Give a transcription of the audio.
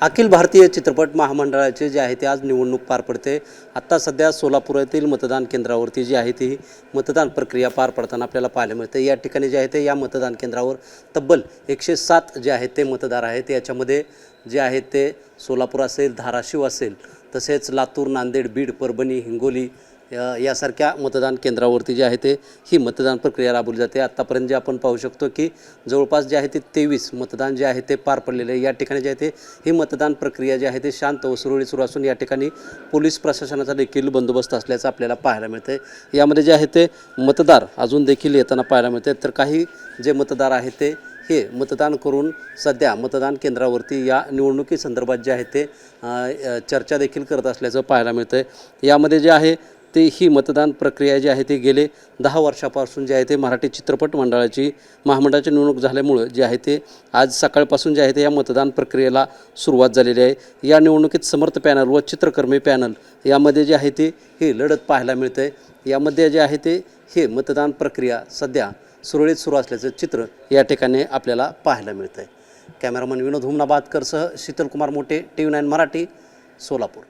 अखिल भारतीय चित्रपट महामंडळाचे जे आहे ते आज निवडणूक पार पडते। आत्ता सध्या सोलापूर येथील मतदान केंद्रावरती जी आहे ती मतदान प्रक्रिया पार पडताना आपल्याला पाहायला मिळते। या ठिकाणी जे आहे ते या मतदान केंद्रावर तब्बल 107 जे आहेत ते मतदार आहेत। याच्यामध्ये जे आहेत ते सोलापूर असेल, धाराशिव असेल, तसेच लातूर, नांदेड, बीड, परभणी, हिंगोली यासारख्या मतदान केंद्रावरती जे आहे ते ही मतदान प्रक्रिया राबवली जाते। आत्तापर्यंत जे आपण पाहू शकतो की जवळपास जे आहे ते 23 मतदान जे आहे ते पार पडलेले आहे। या ठिकाणी जे आहे ते ही मतदान प्रक्रिया जी आहे ते शांत व सुरळीत सुरू असून या ठिकाणी पोलीस प्रशासनाचा देखील बंदोबस्त असल्याचं आपल्याला पाहायला मिळते। यामध्ये जे आहे ते मतदार अजून देखील येताना पाहायला मिळते। तर काही जे मतदार आहेत ते हे मतदान करून सध्या मतदान केंद्रावरती या निवडणुकीसंदर्भात जे आहे ते चर्चा देखील करत असल्याचं पाहायला मिळतं। यामध्ये जे आहे ते ही मतदान प्रक्रिया जी आहे ते गेले 10 वर्षापासून जे आहे ते मराठी चित्रपट महामंडळाची निवडणूक झाल्यामुळे जे आहे ते आज सकाळपासून जे आहे ते या मतदान प्रक्रियेला सुरुवात झालेली आहे। या निवडणुकीत समर्थ पॅनल व चित्रकर्मी पॅनल यामध्ये जे आहे ते ही लढत पाहायला मिळते। यामध्ये जे आहे ते हे मतदान प्रक्रिया सध्या सुरळीत सुरू असल्याचं चित्र या ठिकाणी आपल्याला पाहायला मिळतं आहे। कॅमेरामन विनोद हुमनाबादकरसह शीतल कुमार मोटे, TV9 मराठी, सोलापूर।